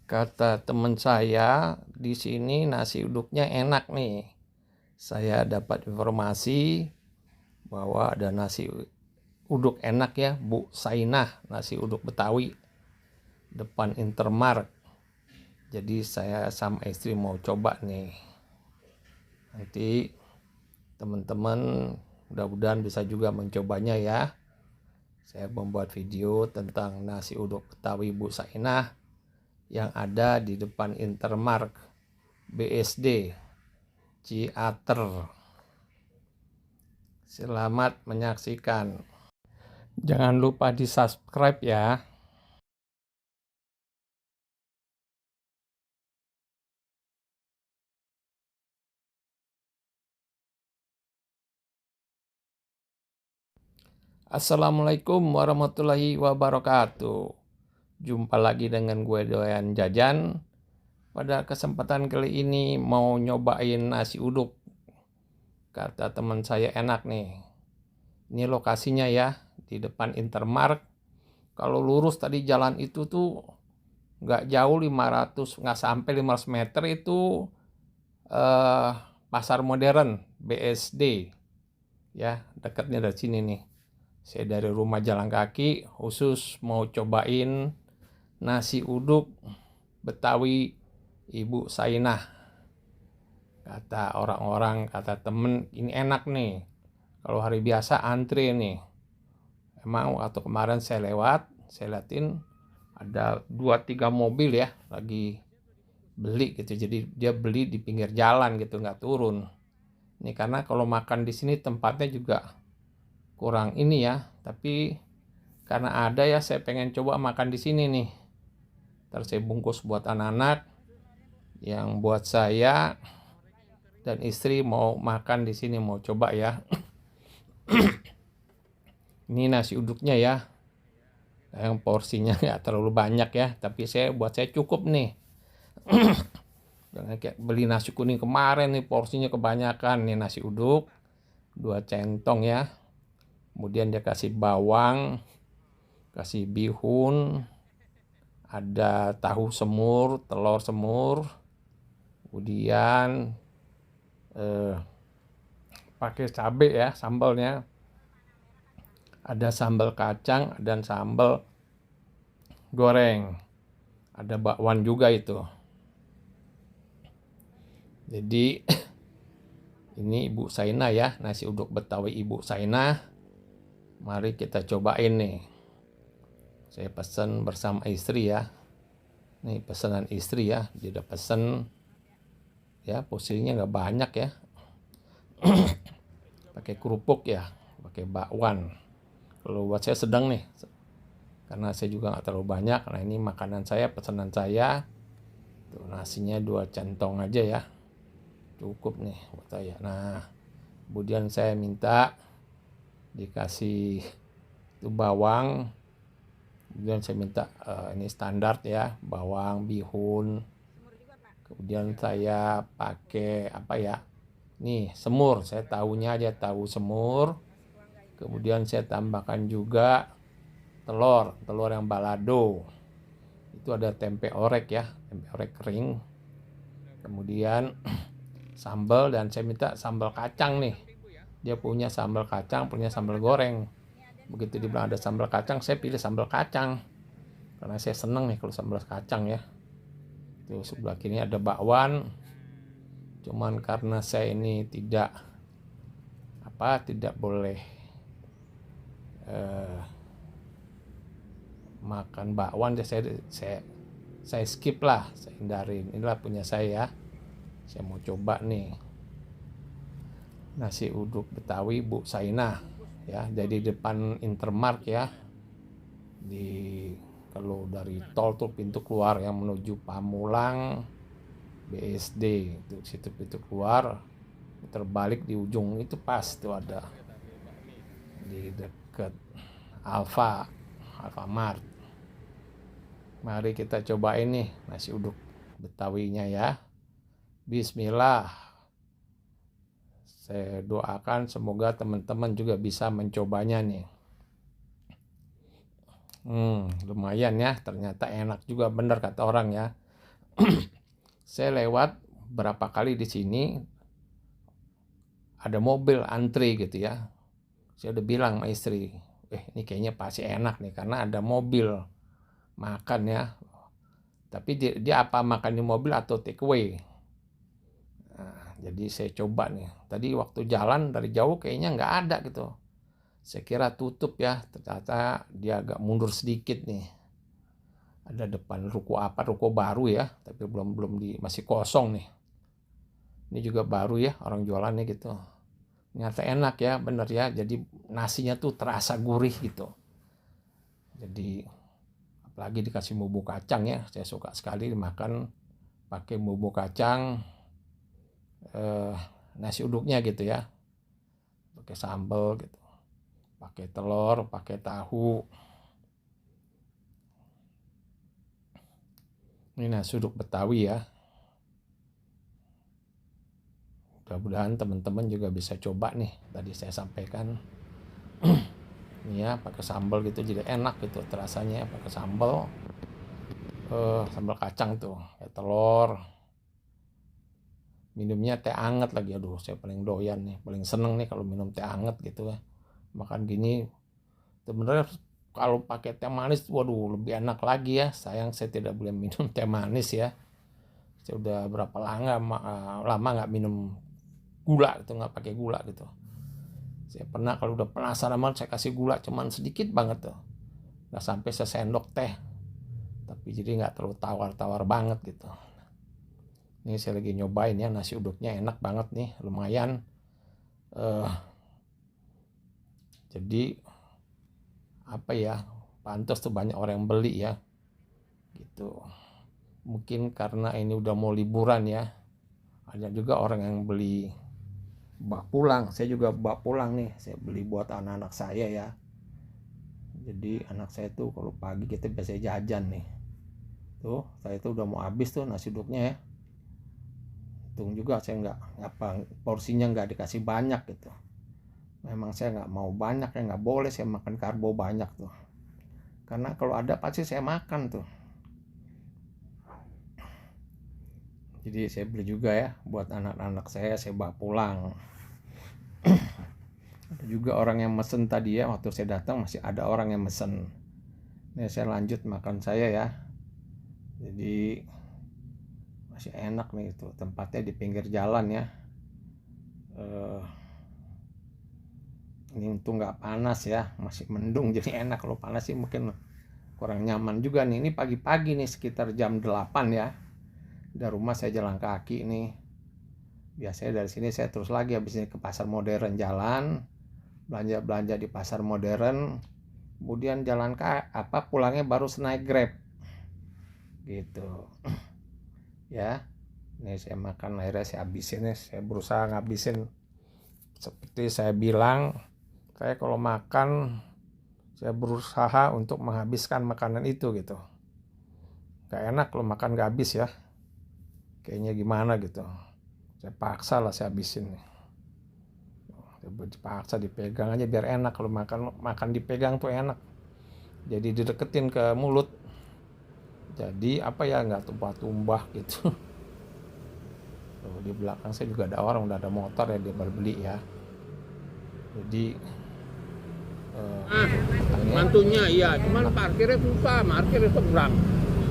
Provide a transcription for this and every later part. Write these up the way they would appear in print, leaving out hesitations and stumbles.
Kata teman saya, di sini nasi uduknya enak nih. Saya dapat informasi bahwa ada nasi uduk enak ya, Bu Sainah, nasi uduk Betawi, depan Intermart. Jadi saya sama istri mau coba nih. Nanti teman-teman mudah-mudahan bisa juga mencobanya ya. Saya membuat video tentang nasi uduk Betawi Bu Sainah yang ada di depan Intermart BSD Ciater. Selamat menyaksikan. Jangan lupa di subscribe ya. Assalamualaikum warahmatullahi wabarakatuh. Jumpa lagi dengan gue Doyan Jajan. Pada kesempatan kali ini mau nyobain nasi uduk. Kata teman saya enak nih. Ini lokasinya ya, di depan Intermart. Kalau lurus tadi jalan itu tuh nggak jauh 500, nggak sampai 500 meter itu pasar modern BSD ya, dekatnya dari sini nih. Saya dari rumah jalan kaki khusus mau cobain nasi uduk Betawi Ibu Sainah. Kata orang-orang, kata temen, ini enak nih. Kalau hari biasa antri nih. Emang waktu kemarin saya lewat, saya liatin ada 2-3 mobil ya lagi beli gitu. Jadi dia beli di pinggir jalan gitu, nggak turun. Ini karena kalau makan di sini tempatnya juga kurang ini ya, tapi karena ada ya saya pengen coba makan di sini nih. Terus saya bungkus buat anak-anak, yang buat saya dan istri mau makan di sini, mau coba ya. Ini nasi uduknya ya, yang porsinya nggak terlalu banyak ya, tapi buat saya cukup nih. Jangan kayak beli nasi kuning kemarin nih, porsinya kebanyakan. Nih nasi uduk 2 centong ya, kemudian dia kasih bawang, kasih bihun, ada tahu semur, telur semur, kemudian pakai cabai ya sambalnya, ada sambal kacang dan sambal goreng, ada bakwan juga itu. Jadi ini Ibu Sainah ya, nasi uduk Betawi Ibu Sainah. Mari kita cobain nih. Saya pesan bersama istri ya. Nih pesanan istri ya, dia udah pesen ya, porsinya nggak banyak ya. Pakai kerupuk ya, pakai bakwan. Kalau buat saya sedang nih, karena saya juga nggak terlalu banyak. Nah ini makanan saya, pesanan saya. Tuh nasinya 2 centong aja ya, cukup nih buat saya. Nah kemudian saya minta dikasih itu bawang. Kemudian saya minta ini standar ya, bawang, bihun. Kemudian saya pakai apa ya? Nih semur, saya tahunya aja tahu semur. Kemudian saya tambahkan juga telur yang balado. Itu ada tempe orek ya, tempe orek kering. Kemudian sambal, dan saya minta sambal kacang nih. Dia punya sambal kacang, punya sambal goreng. Begitu dibilang ada sambal kacang, saya pilih sambal kacang. Karena saya seneng nih kalau sambal kacang ya. Tuh sebelah kiri ada bakwan. Cuman karena saya ini tidak boleh makan bakwan, saya skip lah, saya hindarin. Inilah punya saya. Saya mau coba nih nasi uduk Betawi Bu Sainah ya, dari depan Intermart ya. Kalau dari tol tuh pintu keluar yang menuju Pamulang BSD, itu situ pintu keluar, terbalik di ujung itu pas tuh ada di dekat Alfamart. Mari kita cobain nih nasi uduk Betawinya ya. Bismillah. Saya doakan semoga teman-teman juga bisa mencobanya nih. Lumayan ya, ternyata enak juga, bener kata orang ya. Saya lewat berapa kali di sini, ada mobil antri gitu ya. Saya udah bilang sama istri, ini kayaknya pasti enak nih karena ada mobil makan ya. Tapi dia apa makan di mobil atau take away. Nah, jadi saya coba nih. Tadi waktu jalan dari jauh kayaknya nggak ada gitu. Saya kira tutup ya, ternyata dia agak mundur sedikit nih. Ada depan ruko baru ya, tapi masih kosong nih. Ini juga baru ya orang jualannya gitu. Ternyata enak ya, bener ya. Jadi nasinya tuh terasa gurih gitu. Jadi apalagi dikasih bumbu kacang ya, saya suka sekali makan pakai bumbu kacang, nasi uduknya gitu ya, pakai sambal gitu, pakai telur, pakai tahu. Ini nasi uduk Betawi ya. Mudah-mudahan teman-teman juga bisa coba nih. Tadi saya sampaikan ini ya, pakai sambal gitu jadi enak gitu terasanya pakai sambal, sambal kacang tuh, kayak telur. Minumnya teh anget lagi, aduh saya paling doyan nih, paling seneng nih kalau minum teh anget gitu ya. Makan gini sebenarnya kalau pakai teh manis, waduh lebih enak lagi ya. Sayang saya tidak boleh minum teh manis ya. Saya udah berapa lama nggak minum gula gitu, nggak pakai gula gitu. Saya pernah kalau udah penasaran banget saya kasih gula cuman sedikit banget tuh, nggak sampai sesendok teh, tapi jadi nggak terlalu tawar-tawar banget gitu. Ini saya lagi nyobain ya, nasi uduknya enak banget nih, lumayan. Jadi apa ya, pantas tuh banyak orang yang beli ya gitu. Mungkin karena ini udah mau liburan ya, ada juga orang yang beli bawa pulang. Saya juga bawa pulang nih, saya beli buat anak-anak saya ya. Jadi anak saya tuh kalau pagi kita biasa jajan nih, tuh saya tuh udah mau habis tuh nasi uduknya ya. Untung juga saya porsinya nggak dikasih banyak gitu. Memang saya nggak mau banyak ya, nggak boleh saya makan karbo banyak tuh, karena kalau ada pasti saya makan tuh. Jadi saya beli juga ya buat anak-anak saya bawa pulang. Ada juga orang yang mesen tadi ya, waktu saya datang masih ada orang yang mesen. Ini saya lanjut makan saya ya. Jadi masih enak nih, itu tempatnya di pinggir jalan ya. Ini untung nggak panas ya, masih mendung jadi enak. Kalau panas sih mungkin kurang nyaman juga nih. Ini pagi-pagi nih sekitar jam 8 ya. Dari rumah saya jalan kaki nih. Biasanya dari sini saya terus lagi habis ini ke pasar modern, jalan belanja di pasar modern, kemudian pulangnya baru naik Grab gitu ya. Ini saya makan, akhirnya saya habisin nih. Saya berusaha ngabisin, seperti saya bilang, saya kalau makan saya berusaha untuk menghabiskan makanan itu gitu. Gak enak kalau makan gak habis ya, kayaknya gimana gitu. Saya paksa lah saya habisin nih. Dipaksa dipegang aja biar enak. Kalau makan dipegang tuh enak, jadi dideketin ke mulut, jadi apa ya, nggak tumpah-tumpah gitu. Tuh, di belakang saya juga ada orang, udah ada motor ya, dia baru beli ya. Jadi mantunya iya, cuman parkirnya susah, parkirnya seberang.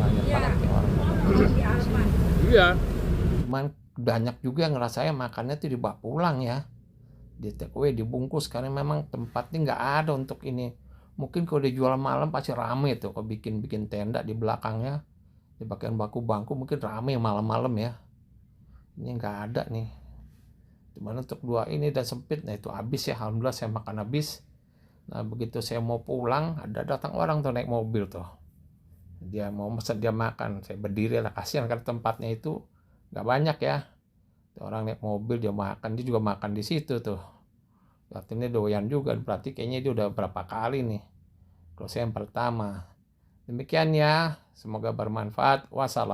banyak banget ya orang. Iya. Cuman banyak juga yang ngerasain makannya tuh dibawa pulang ya, di take away, dibungkus, karena memang tempatnya nggak ada untuk ini. Mungkin kalau dijual malam pasti rame tuh, kalau bikin tenda di belakangnya, di bagian bangku mungkin rame malam-malam ya. Ini nggak ada nih, cuman untuk dua ini dan sempit. Nah itu habis ya, alhamdulillah saya makan habis. Nah begitu saya mau pulang, ada datang orang tuh naik mobil tuh, dia mau pesan, dia makan. Saya berdiri lah, kasihan karena tempatnya itu nggak banyak ya. Orang naik mobil dia makan, dia juga makan di situ tuh. Artinya doyan juga, berarti kayaknya dia udah berapa kali nih. Kalau saya yang pertama. Demikian ya, semoga bermanfaat. Wassalam.